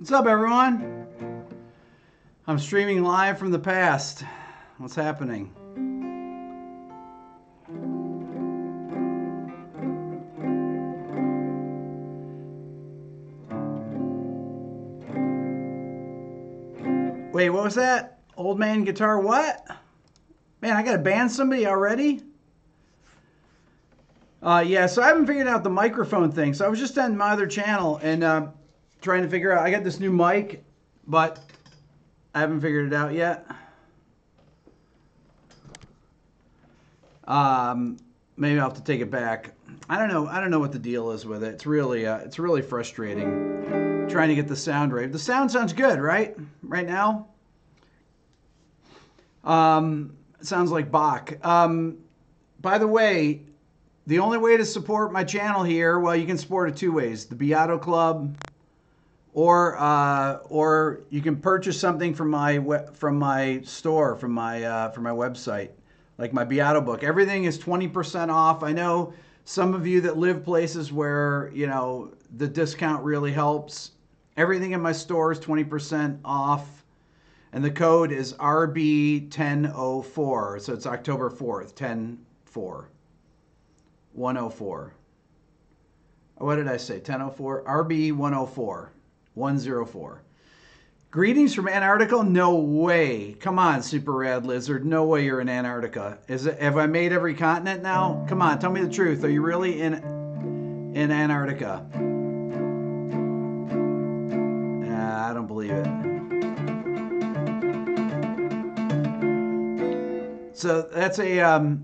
What's up, everyone? I'm streaming live from the past. What's happening? Wait, what was that? Old man guitar what? Man, I gotta ban somebody already? Yeah, so I haven't figured out the microphone thing. So I was just on my other channel and trying to figure out, I got this new mic, but I haven't figured it out yet. Maybe I'll have to take it back. I don't know. I don't know what the deal is with it. It's really frustrating trying to get the sound right. The sound sounds good, right? Right now? It sounds like BACH. By the way, the only way to support my channel here, well, you can support it two ways. The Beato Club, or you can purchase something from my store, from my website, like my Beato book. Everything is 20% off. I know some of you that live places where, you know, the discount really helps. Everything in my store is 20% off, and the code is RB1004. So it's October 4th, 10/4. 104. What did I say? 1004? RB 104. 104. Greetings from Antarctica? No way. Come on, Super Rad Lizard. No way you're in Antarctica. Have I made every continent now? Come on, tell me the truth. Are you really in Antarctica? I don't believe it. So that's a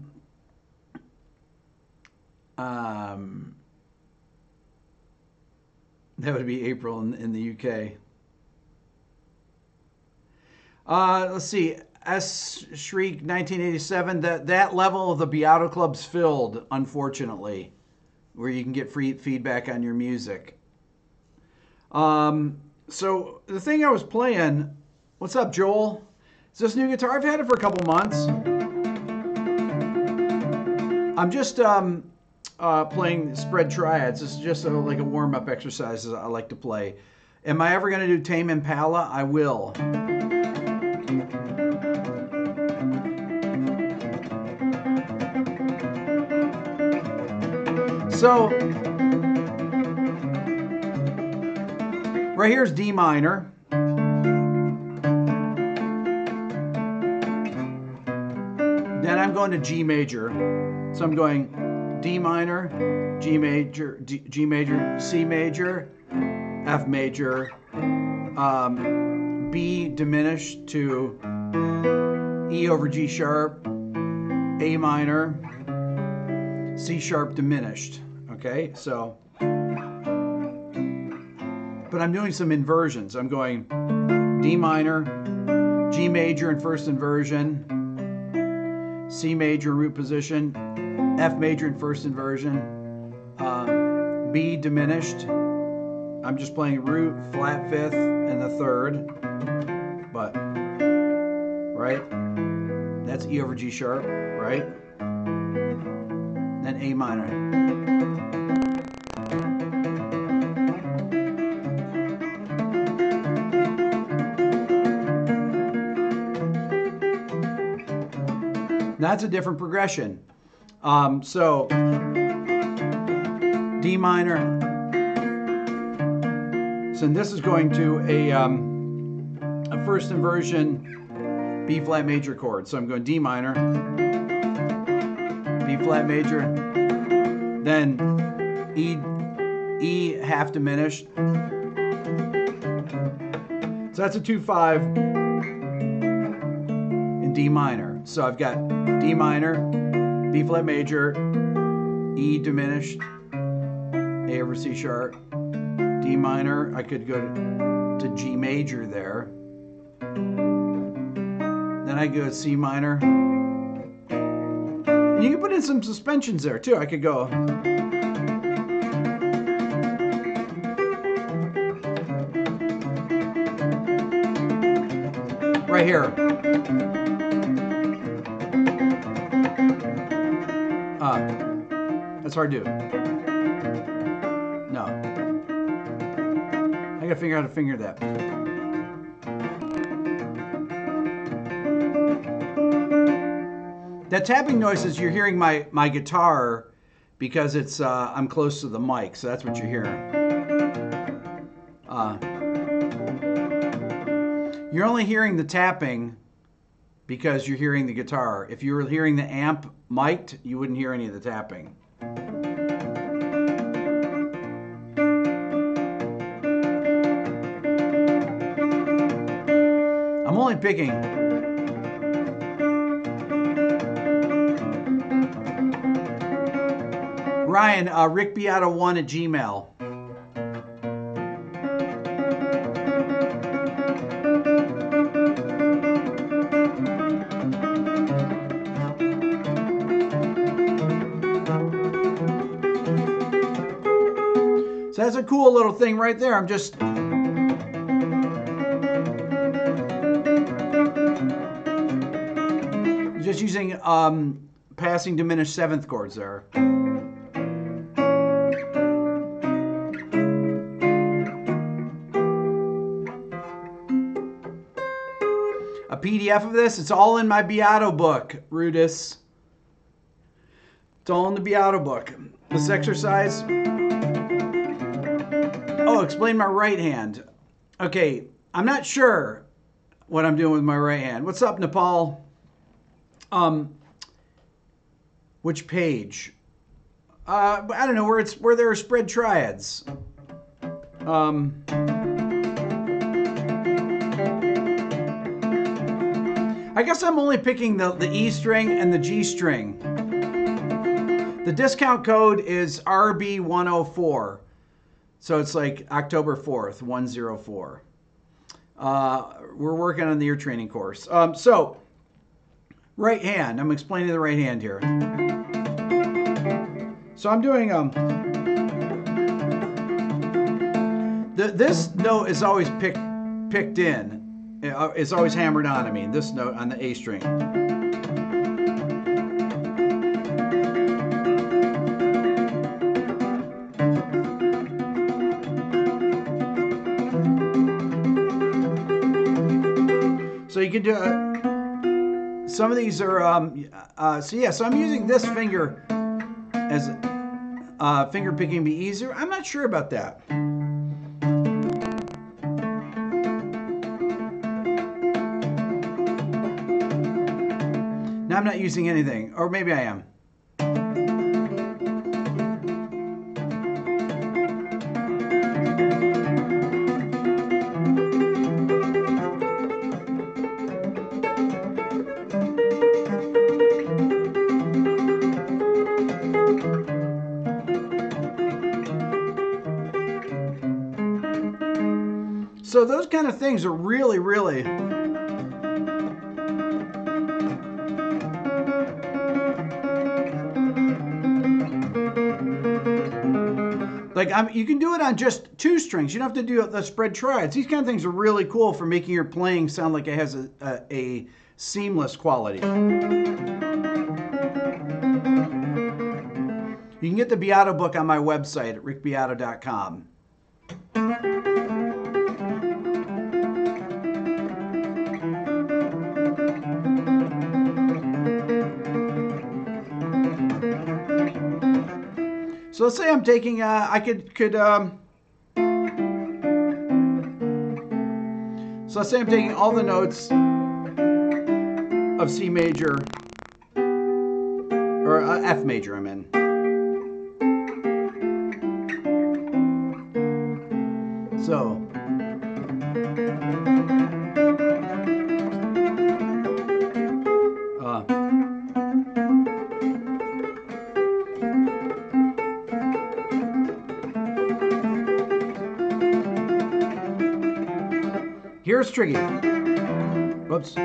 that would be April in the UK. Let's see. S. Shriek 1987. That level of the Beato Club's filled, unfortunately, where you can get free feedback on your music. So the thing I was playing. What's up, Joel? Is this new guitar? I've had it for a couple months. I'm just playing spread triads. This is just like a warm-up exercise I like to play. Am I ever going to do Tame Impala? I will. So, right here's D minor. Then I'm going to G major. So I'm going D minor, G major, G major, C major, F major, B diminished to E over G sharp, A minor, C sharp diminished. Okay, so, but I'm doing some inversions. I'm going D minor, G major in first inversion, C major root position, F major in first inversion, B diminished. I'm just playing root, flat fifth, and the third, but, right? That's E over G sharp, right? Then A minor. That's a different progression. So D minor. So this is going to a first inversion B flat major chord. So I'm going D minor, B flat major, then E half diminished. So that's a 2/5 in D minor. So I've got D minor, B flat major, E diminished, A over C sharp, D minor. I could go to G major there. Then I go to C minor. And you can put in some suspensions there too. I could go. Right here. That's hard to do. No. I got to figure out how to finger that. That tapping noise is you're hearing my guitar because it's I'm close to the mic, so that's what you're hearing. You're only hearing the tapping because you're hearing the guitar. If you were hearing the amp mic'd, you wouldn't hear any of the tapping. I'm only picking. Ryan, rickbeato1@gmail. So that's a cool little thing right there. I'm just using passing diminished seventh chords there. A PDF of this, it's all in my Beato book, Rudis. It's all in the Beato book. This exercise. Oh, explain my right hand. Okay, I'm not sure what I'm doing with my right hand. What's up, Nepal? Which page? I don't know, where there are spread triads. I guess I'm only picking the E string and the G string. The discount code is RB104. So it's like October 4th, 104. We're working on the ear training course. So, right hand. I'm explaining the right hand here. So I'm doing this note is always picked in. It's always hammered on. I mean, this note on the A string. So you can do some of these are so I'm using this finger as finger picking be easier. I'm not sure about that. Now I'm not using anything, or maybe I am. So those kind of things are really, really like you can do it on just two strings. You don't have to do the spread triads. These kind of things are really cool for making your playing sound like it has a seamless quality. You can get the Beato book on my website at rickbeato.com. So let's say I'm taking, so let's say I'm taking all the notes of C major, or F major I'm in. So. Here's tricky. Whoops.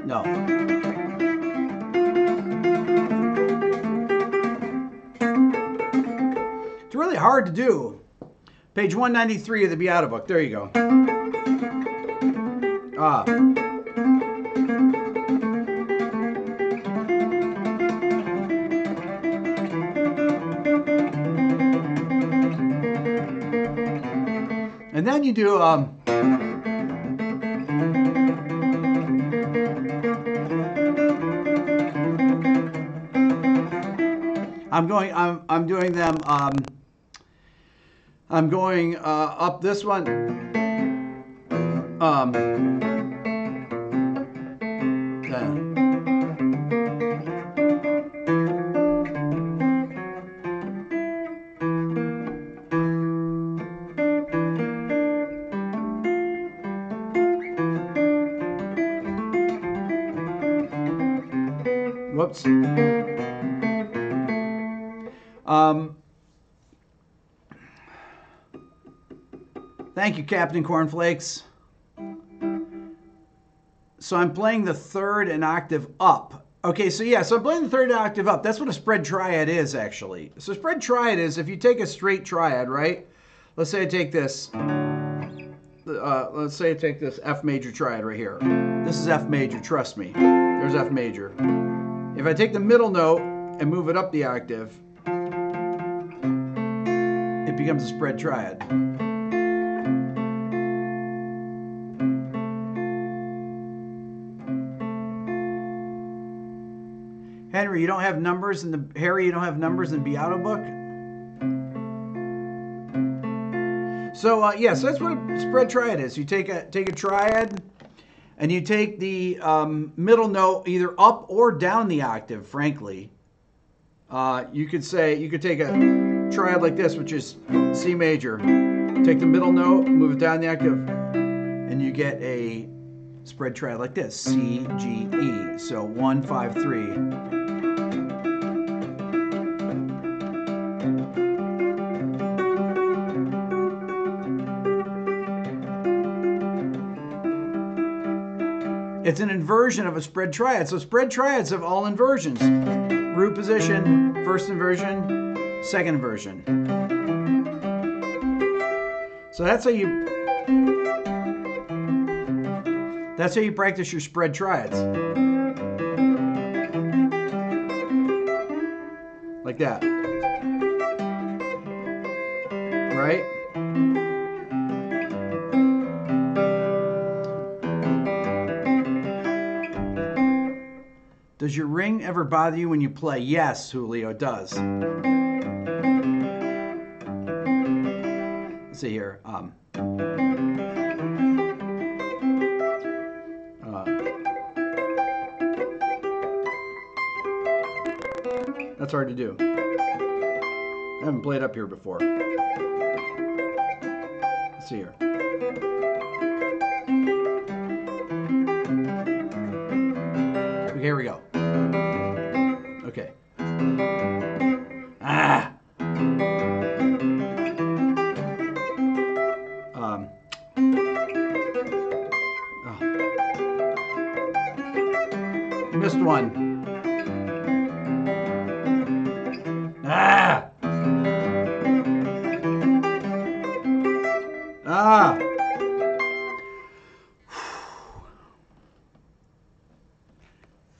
No. It's really hard to do. Page 193 of the Beato book. There you go. Ah. And then you do I'm doing them I'm going up this one. Whoops. Thank you, Captain Cornflakes. So I'm playing the third an octave up. Okay, so yeah, so I'm playing the third octave up. That's what a spread triad is, actually. So spread triad is if you take a straight triad, right? Let's say I take this. Let's say I take this F major triad right here. This is F major, trust me. There's F major. If I take the middle note and move it up the octave, it becomes a spread triad. Henry, you don't have numbers in the Harry, you don't have numbers in the Beato book? So yeah, so that's what a spread triad is. You take a triad and you take the middle note either up or down the octave, frankly. You could take a triad like this, which is C major. Take the middle note, move it down the octave, and you get a spread triad like this, C, G, E. So 1, 5, 3. It's an inversion of a spread triad. So spread triads have all inversions. Root position, first inversion, second inversion. So that's how you practice your spread triads. Like that. Right? Does your ring ever bother you when you play? Yes, Julio, it does. Let's see here. That's hard to do. I haven't played up here before. Let's see here. Okay, here we go. Okay. Ah! Oh. Missed one. Ah! Ah!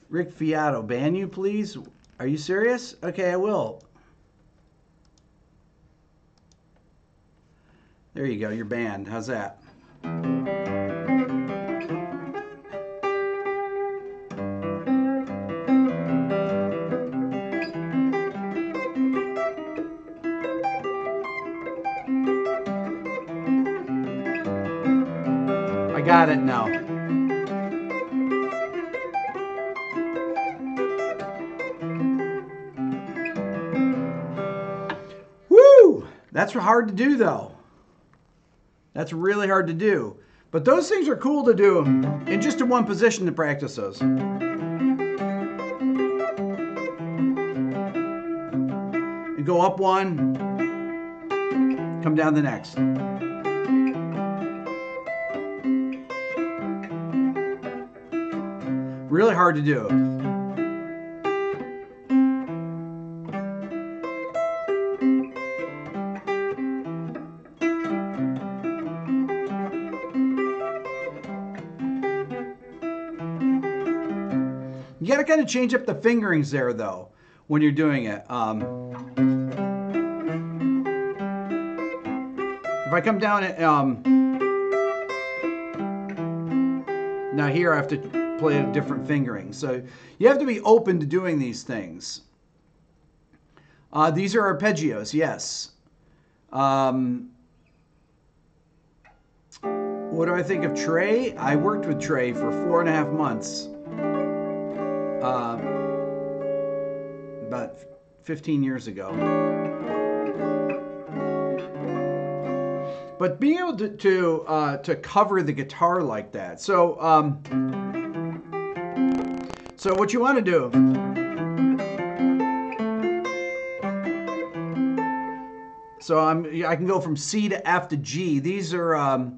Rick Fiato, ban you, please? Are you serious? Okay, I will. There you go, you're banned. How's that? I got it now. That's hard to do, though. That's really hard to do. But those things are cool to do in just in one position to practice those. And go up one, come down the next. Really hard to do. You got to kind of change up the fingerings there, though, when you're doing it. If I come down at, now here I have to play a different fingering. So you have to be open to doing these things. These are arpeggios, yes. What do I think of Trey? I worked with Trey for 4.5 months. About 15 years ago. But being able to cover the guitar like that. So what you want to do, so I can go from C to F to G. These are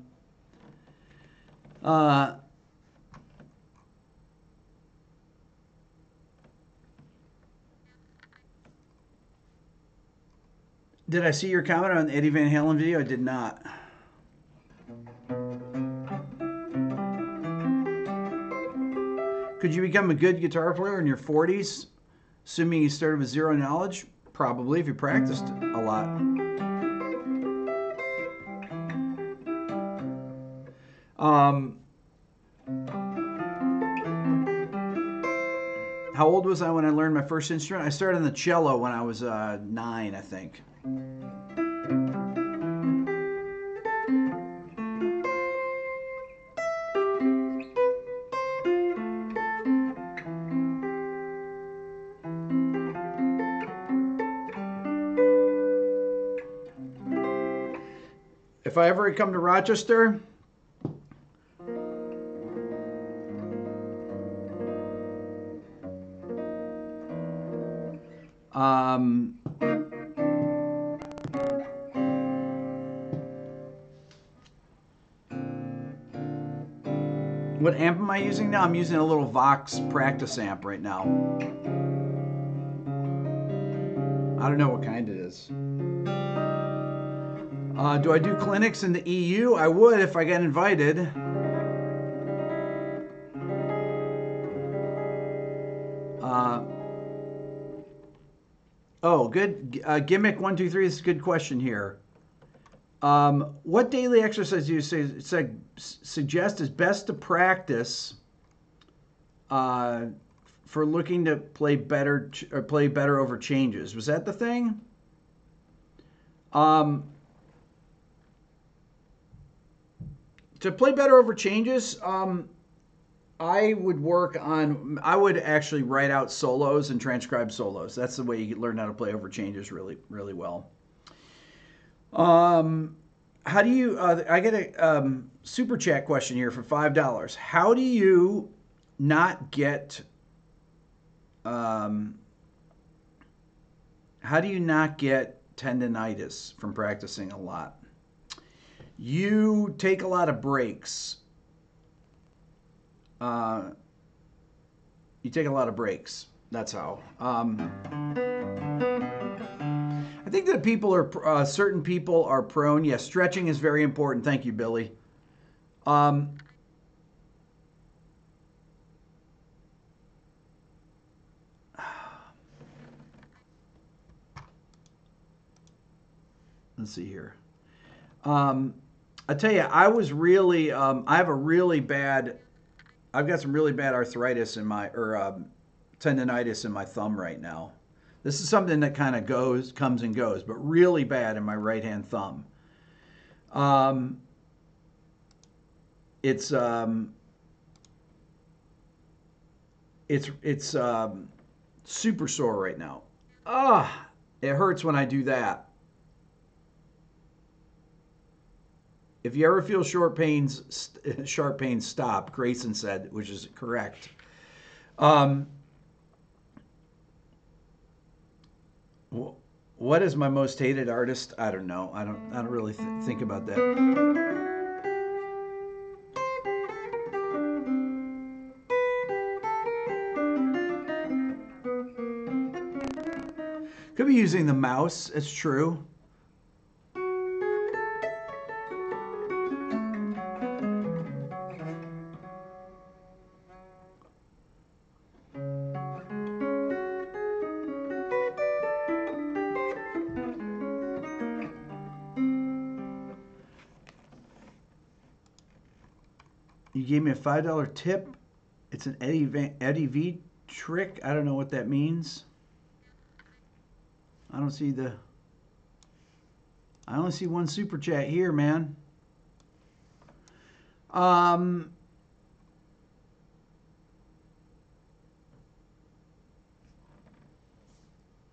did I see your comment on the Eddie Van Halen video? I did not. Could you become a good guitar player in your 40s, assuming you started with zero knowledge? Probably, if you practiced a lot. How old was I when I learned my first instrument? I started on the cello when I was 9, I think. If I ever come to Rochester, what amp am I using now? I'm using a little Vox practice amp right now. I don't know what kind it is. Do I do clinics in the EU? I would if I got invited. Oh, good. Gimmick 123 is a good question here. What daily exercise do you suggest is best to practice for looking to play better or play better over changes? Was that the thing? To play better over changes, I would actually write out solos and transcribe solos. That's the way you learn how to play over changes really, really well. How do you, I get a super chat question here for $5. How do you not get, tendinitis from practicing a lot? You take a lot of breaks. You take a lot of breaks. That's how. I think that people are certain people are prone. Yes, stretching is very important. Thank you, Billy. Let's see here. I tell you, I was really. I have a really bad. I've got some really bad arthritis in my tendinitis in my thumb right now. This is something that kind of comes and goes, but really bad in my right hand thumb. It's super sore right now. It hurts when I do that. If you ever feel sharp pains, stop, Grayson said, which is correct. What is my most hated artist? I don't know. I don't really think about that. Could be using the mouse. It's true. You gave me a $5 tip. It's an Eddie V trick. I don't know what that means. I don't see the... I only see one super chat here, man.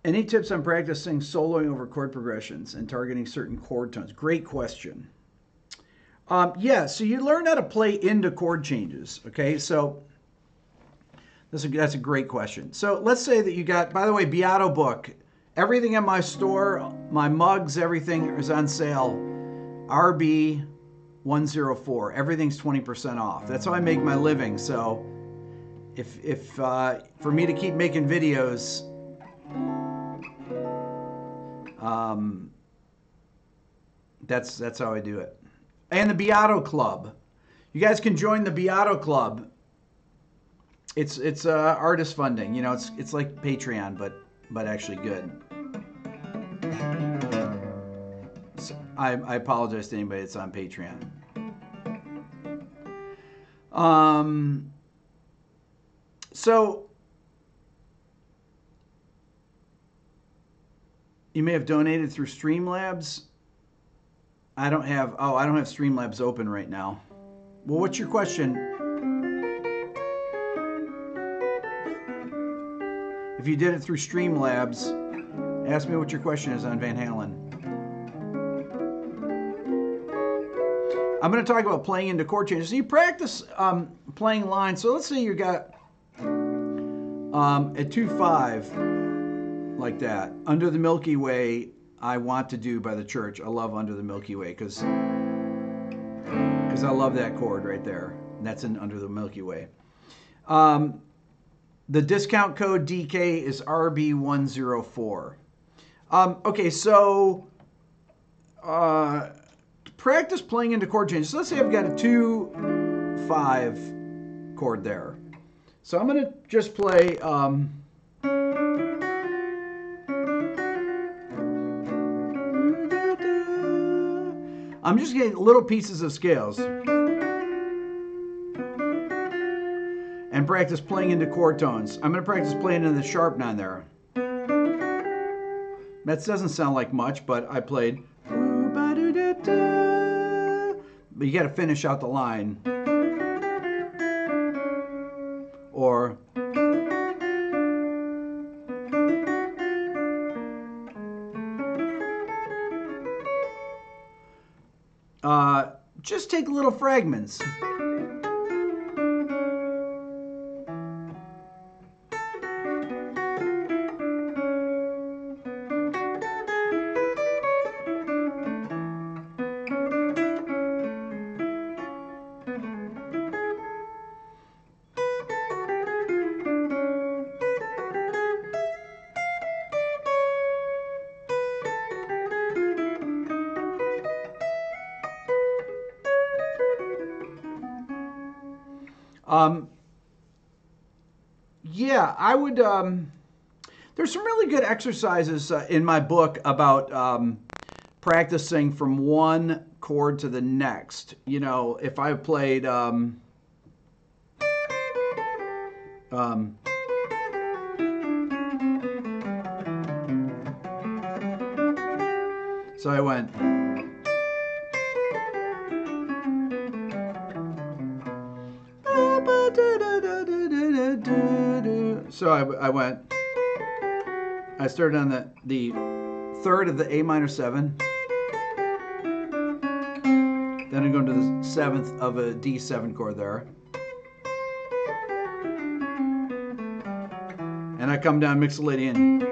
Any tips on practicing soloing over chord progressions and targeting certain chord tones? Great question. Yeah, so you learn how to play into chord changes, okay? So that's a great question. So let's say that you got, by the way, Beato book. Everything in my store, my mugs, everything is on sale. RB 104. Everything's 20% off. That's how I make my living. So if for me to keep making videos, that's how I do it. And the Beato Club. You guys can join the Beato Club. It's artist funding. You know, it's like Patreon, but actually good. So I apologize to anybody that's on Patreon. So you may have donated through Streamlabs. I don't have Streamlabs open right now. Well, what's your question? If you did it through Streamlabs, ask me what your question is on Van Halen. I'm going to talk about playing into chord changes. So you practice playing lines. So let's say you got a 2/5 like that. Under the Milky Way, I want to do by the Church. I love Under the Milky Way because I love that chord right there. And that's in Under the Milky Way. The discount code DK is RB104. Okay, so practice playing into chord changes. So let's say I've got a 2/5 chord there. So I'm going to just play... I'm just getting little pieces of scales. And practice playing into chord tones. I'm going to practice playing into the sharp 9 there. That doesn't sound like much, but I played. But you got to finish out the line. Or... just take little fragments. Yeah, I would, there's some really good exercises in my book about practicing from one chord to the next. You know, if I played, so I went. So I went, I started on the third of the A minor 7, then I go into the 7th of a D7 chord there, and I come down mixed Lydian.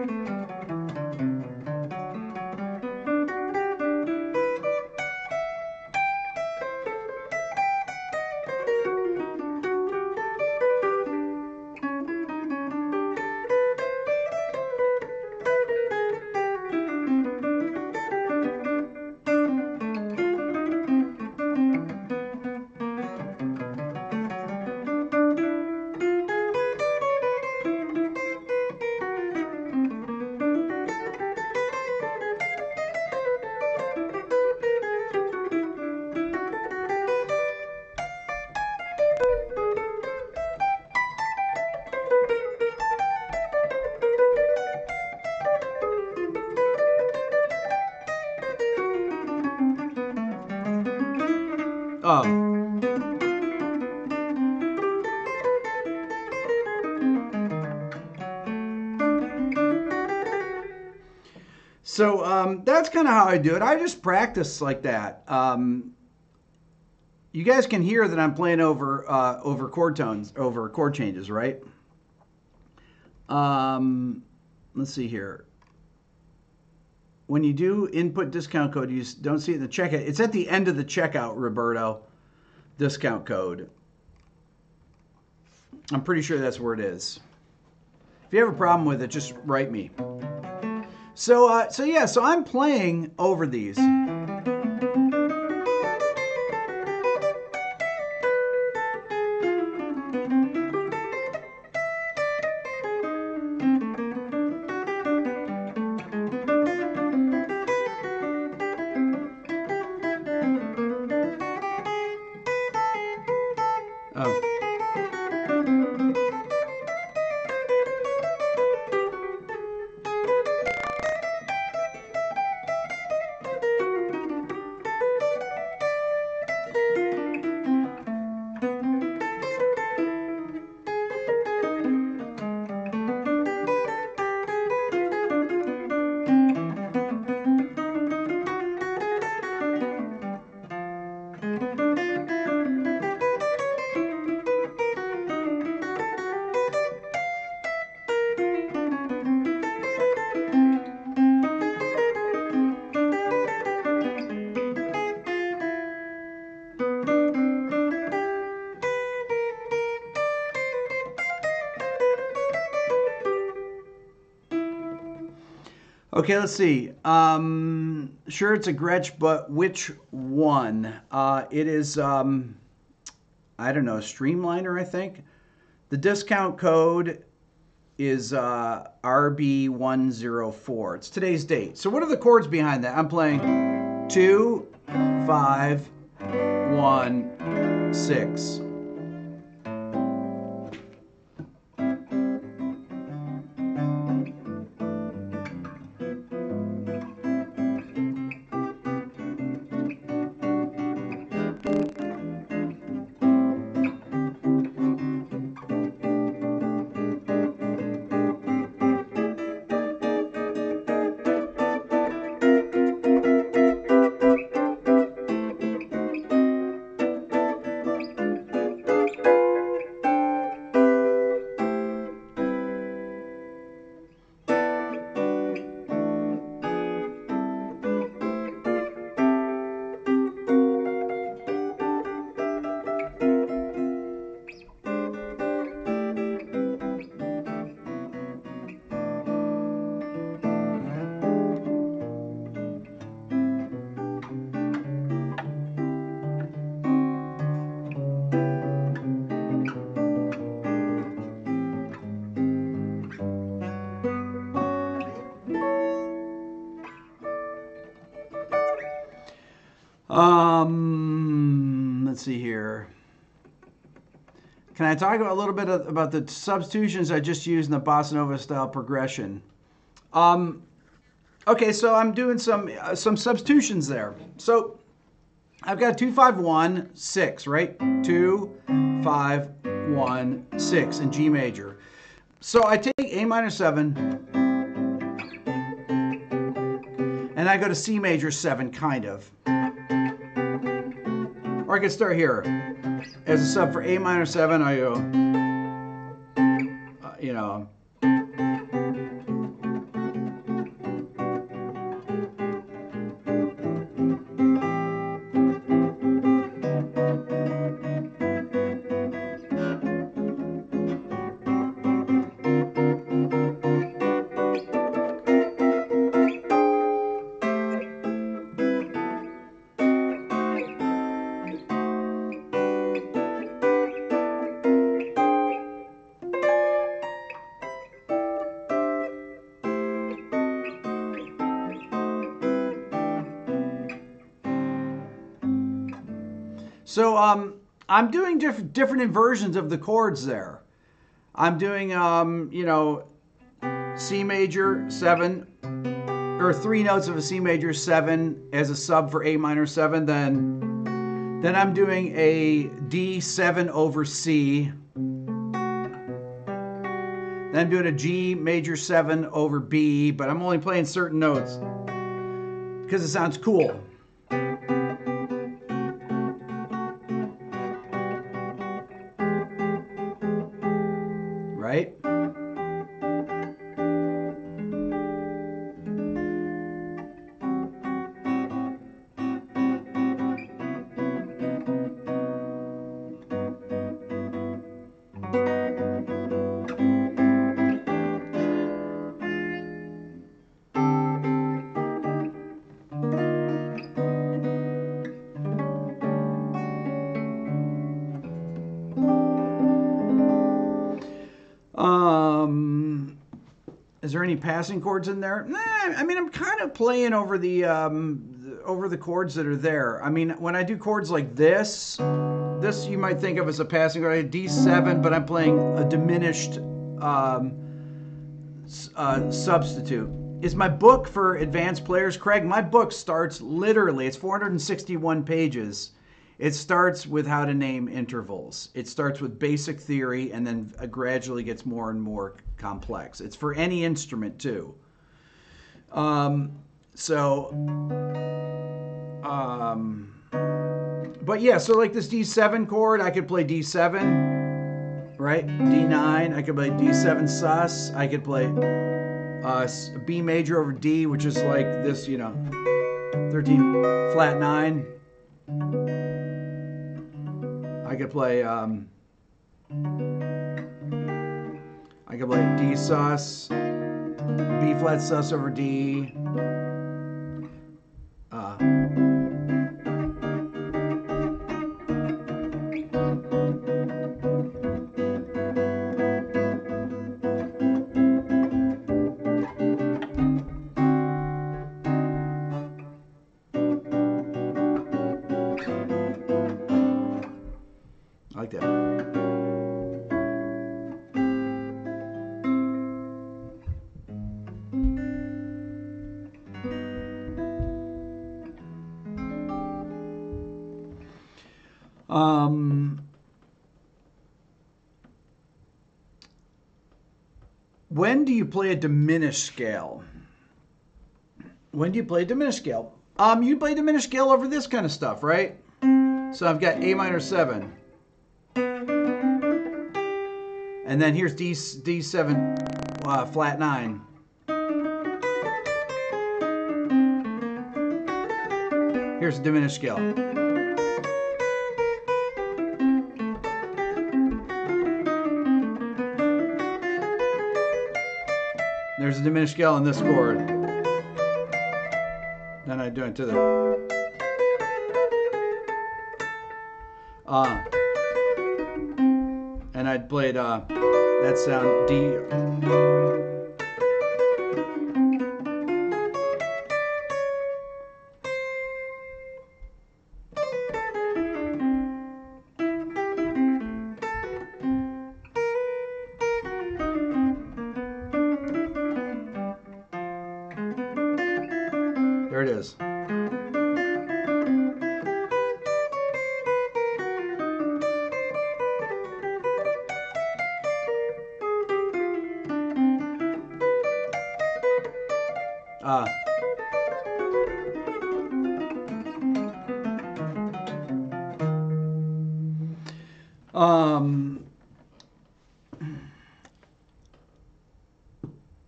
So that's kind of how I do it. I just practice like that. You guys can hear that I'm playing over chord tones, over chord changes, right? Let's see here. When you do input discount code, you don't see it in the checkout. It's at the end of the checkout, Roberto. Discount code. I'm pretty sure that's where it is. If you have a problem with it, just write me. So I'm playing over these. Okay, let's see. Sure, it's a Gretsch, but which one? It is, I don't know, Streamliner, I think. The discount code is RB104. It's today's date. So what are the chords behind that? I'm playing 2, 5, 1, 6. Let's see here. Can I talk a little bit about the substitutions I just used in the Bossa Nova style progression? Okay, so I'm doing some substitutions there. So I've got 2, 5, 1, 6, right? 2, 5, 1, 6 in G major. So I take A minor 7 and I go to C major 7, kind of. Or I can start here. As a sub for A minor 7, I go, you know. So I'm doing different inversions of the chords there. I'm doing, you know, C major 7, or 3 notes of a C major 7 as a sub for A minor 7, then Then I'm doing a D7 over C. Then I'm doing a G major 7 over B, but I'm only playing certain notes because it sounds cool. Right? Is there any passing chords in there? Nah, I mean, I'm kind of playing over the chords that are there. I mean, when I do chords like this you might think of as a passing chord. I have D7, but I'm playing a diminished substitute. Is my book for advanced players, Craig? My book starts literally, it's 461 pages. It starts with how to name intervals. It starts with basic theory and then gradually gets more and more complex. It's for any instrument too. But yeah, so like this D7 chord, I could play D7, right? D9, I could play D7 sus. I could play B major over D, which is like this, 13 flat 9. I could play D sus, B flat sus over D. Like that. When do you play a diminished scale? When do you play a diminished scale? You play diminished scale over this kind of stuff, right? So I've got A minor 7. And then here's D7 flat 9. Here's the diminished scale. There's a diminished scale on this chord. Then I do it to the and I'd played that sound D. There it is.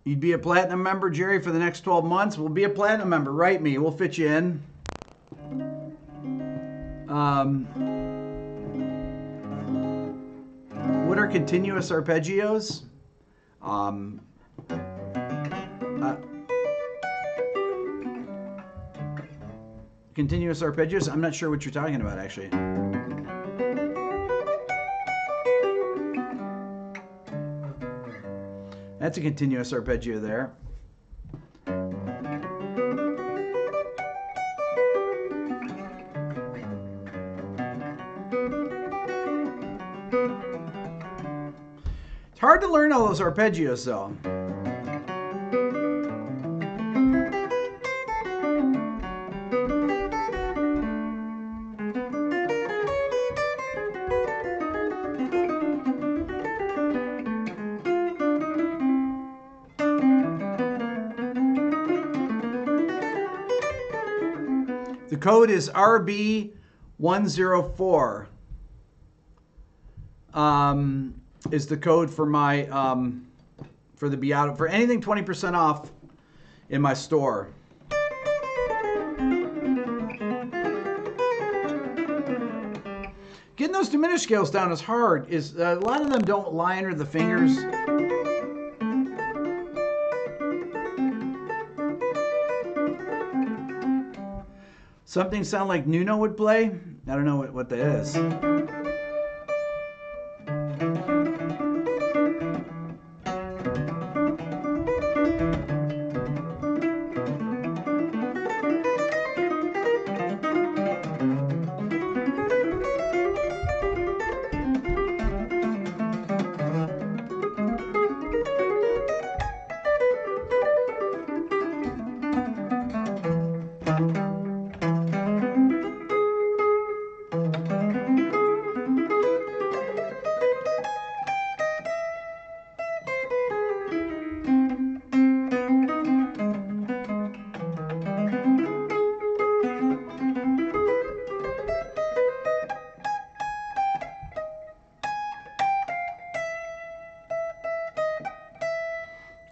You'd be a platinum member, Jerry, for the next 12 months. We'll be a platinum member. Write me. We'll fit you in. What are continuous arpeggios? Continuous arpeggios? I'm not sure what you're talking about, actually. That's a continuous arpeggio there. It's hard to learn all those arpeggios, though. The code is RB104. Is the code for my for the Beato, for anything 20% off in my store. Getting those diminished scales down is hard. A lot of them don't lie under the fingers. Something sound like Nuno would play? I don't know what that is.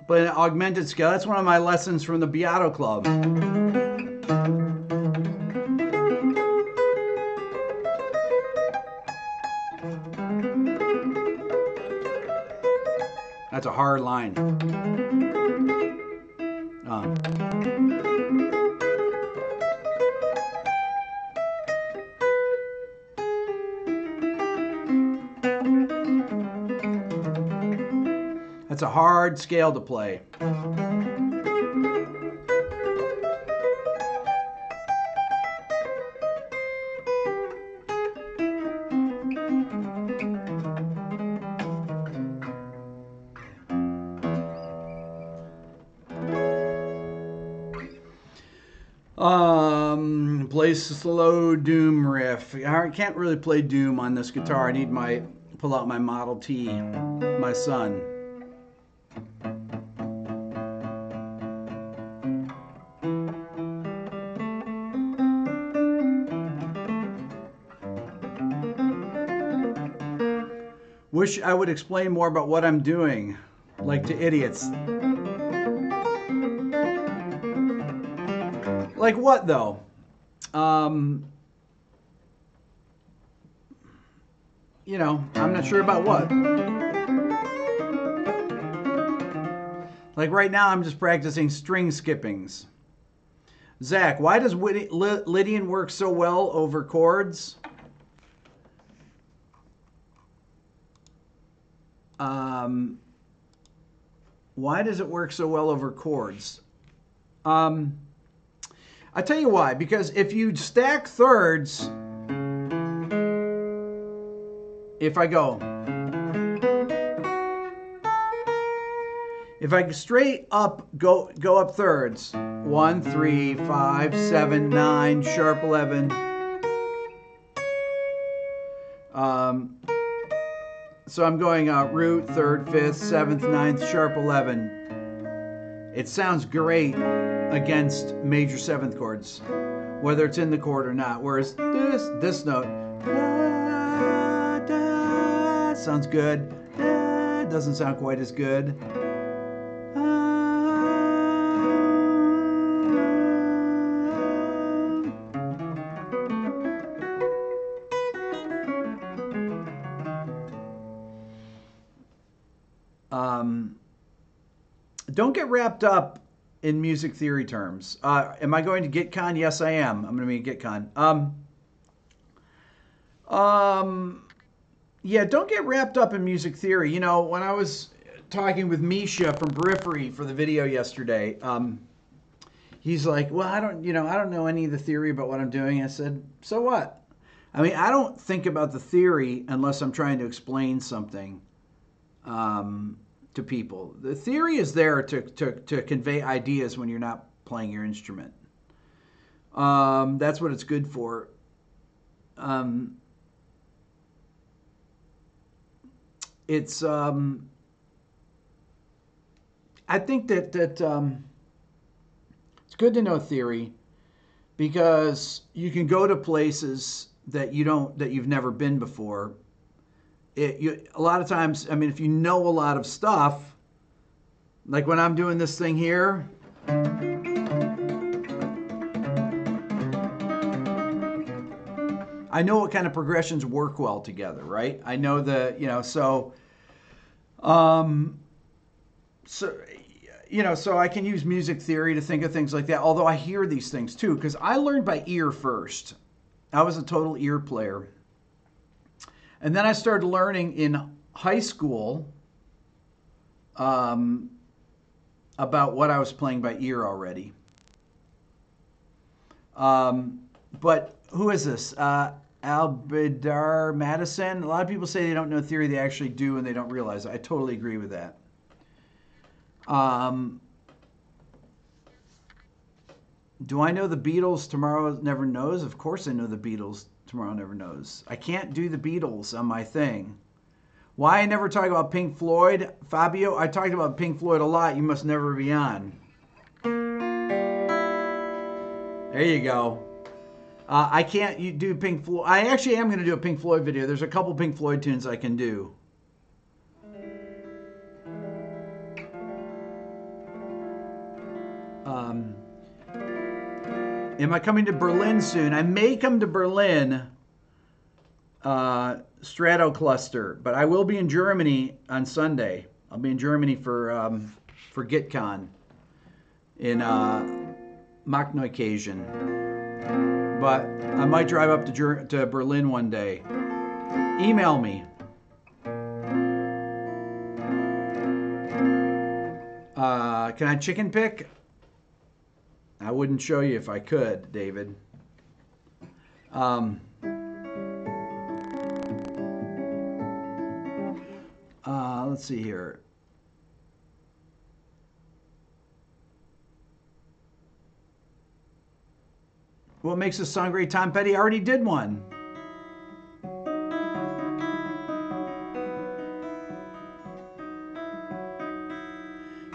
But an augmented scale, that's one of my lessons from the Beato Club. That's a hard line. That's a hard scale to play. Play slow Doom riff. I can't really play Doom on this guitar. I need pull out my Model T, my son. Wish I would explain more about what I'm doing, like to idiots. Like what, though? You know, I'm not sure about what. Like right now, I'm just practicing string skippings. Zach, why does Lydian work so well over chords? Why does it work so well over chords? I tell you why. Because if you stack thirds, if I straight up go up thirds, 1, 3, 5, 7, 9, sharp 11. So I'm going root, 3rd, 5th, 7th, 9th, sharp 11. It sounds great against major 7th chords, whether it's in the chord or not. Whereas this note, da, da, sounds good. Da, doesn't sound quite as good. Don't get wrapped up in music theory terms. Am I going to GitCon? Yes, I am. I'm going to be at GitCon. Yeah, don't get wrapped up in music theory. You know, when I was talking with Misha from Periphery for the video yesterday, he's like, well, I don't know any of the theory about what I'm doing. I said, so what? I mean, I don't think about the theory unless I'm trying to explain something to people. The theory is there to convey ideas when you're not playing your instrument. That's what it's good for. It's I think that it's good to know theory, because you can go to places that you've never been before. A lot of times, I mean, if you know a lot of stuff, like when I'm doing this thing here, I know what kind of progressions work well together, right? I know so I can use music theory to think of things like that, although I hear these things too, because I learned by ear first. I was a total ear player. And then I started learning in high school about what I was playing by ear already. But who is this? Albedar Madison. A lot of people say they don't know theory. They actually do, and they don't realize it. I totally agree with that. Do I know the Beatles? Tomorrow Never Knows? Of course I know the Beatles. Tomorrow Never Knows. I can't do the Beatles on my thing. Why I never talk about Pink Floyd? Fabio, I talked about Pink Floyd a lot. You must never be on. There you go. I can't do Pink Floyd. I actually am going to do a Pink Floyd video. There's a couple Pink Floyd tunes I can do. Am I coming to Berlin soon? I may come to Berlin, Strato Cluster, but I will be in Germany on Sunday. I'll be in Germany for GitCon in Machneukirchen. But I might drive up to Berlin one day. Email me. Can I chicken pick? I wouldn't show you if I could, David. Let's see here. What makes a song great? Tom Petty already did one.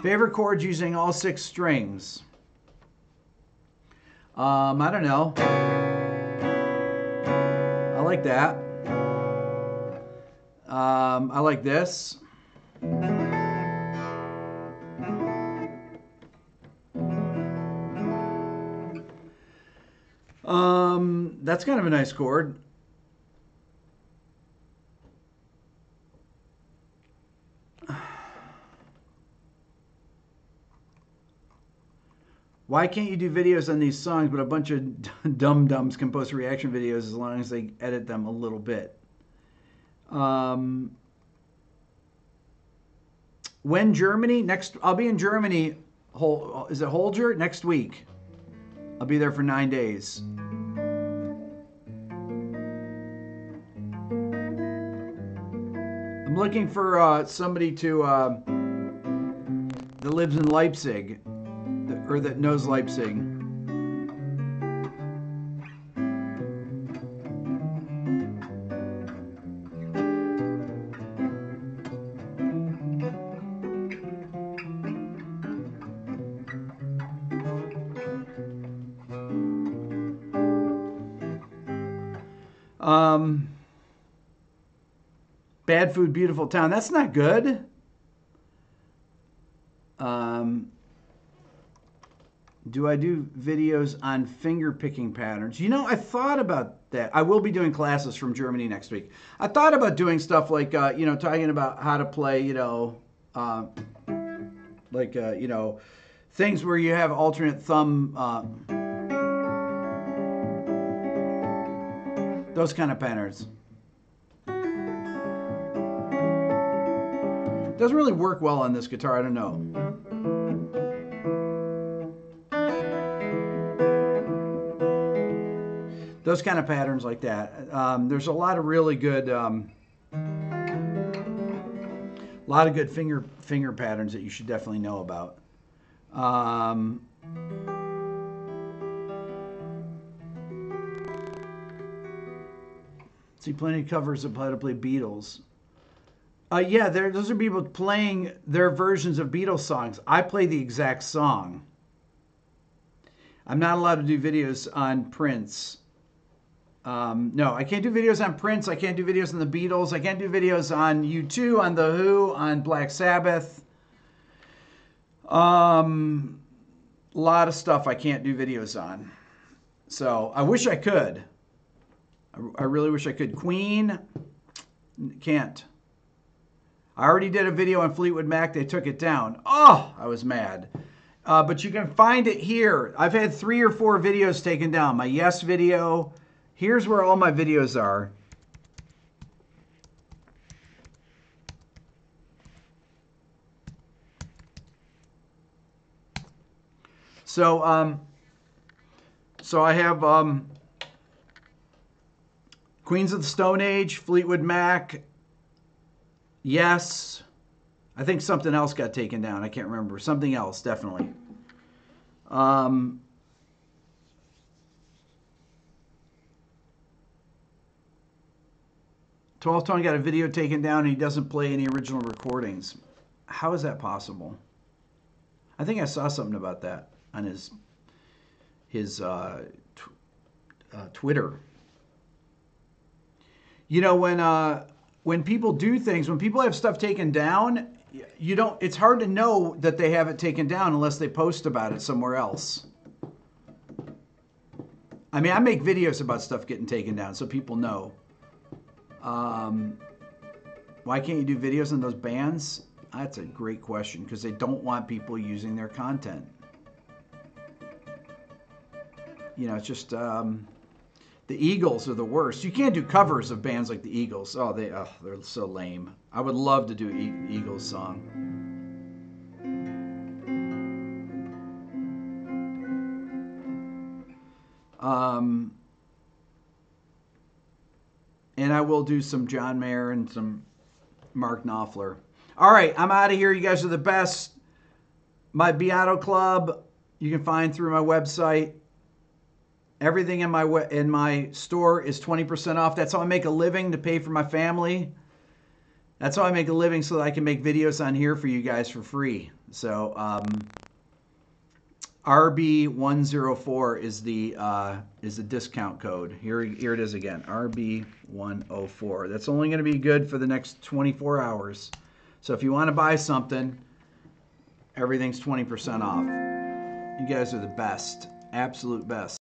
Favorite chords using all 6 strings? I don't know. I like that. I like this. That's kind of a nice chord. Why can't you do videos on these songs, but a bunch of dum-dums can post reaction videos as long as they edit them a little bit? When Germany? I'll be in Germany, is it Holger? Next week. I'll be there for 9 days. I'm looking for somebody that lives in Leipzig. Or that knows Leipzig. Bad food, beautiful town. That's not good. Do I do videos on finger picking patterns? You know, I thought about that. I will be doing classes from Germany next week. I thought about doing stuff like, talking about how to play, things where you have alternate thumb, those kind of patterns. Doesn't really work well on this guitar, I don't know. Those kind of patterns like that. There's a lot of really good, finger patterns that you should definitely know about. See plenty of covers of how to play Beatles. Yeah, those are people playing their versions of Beatles songs. I play the exact song. I'm not allowed to do videos on Prince. No, I can't do videos on Prince. I can't do videos on the Beatles. I can't do videos on U2, on The Who, on Black Sabbath. A lot of stuff I can't do videos on. So I wish I could. I really wish I could. Queen, can't. I already did a video on Fleetwood Mac. They took it down. Oh, I was mad. But you can find it here. I've had 3 or 4 videos taken down. My Yes video. Here's where all my videos are. So I have Queens of the Stone Age, Fleetwood Mac, Yes. I think something else got taken down. I can't remember. Something else, definitely. 12 Tone got a video taken down and he doesn't play any original recordings. How is that possible? I think I saw something about that on his Twitter. You know, when people do things, when people have stuff taken down, it's hard to know that they have it taken down unless they post about it somewhere else. I mean, I make videos about stuff getting taken down so people know. Why can't you do videos on those bands? That's a great question, because they don't want people using their content. You know, it's just the Eagles are the worst. You can't do covers of bands like the Eagles. Oh, they're so lame. I would love to do an Eagles song. And I will do some John Mayer and some Mark Knopfler. All right, I'm out of here. You guys are the best. My Beato Club, you can find through my website. Everything in my store is 20% off. That's how I make a living to pay for my family. That's how I make a living so that I can make videos on here for you guys for free. So RB104 is the discount code. Here it is again. RB104. That's only going to be good for the next 24 hours. So if you want to buy something, everything's 20% off. You guys are the best. Absolute best.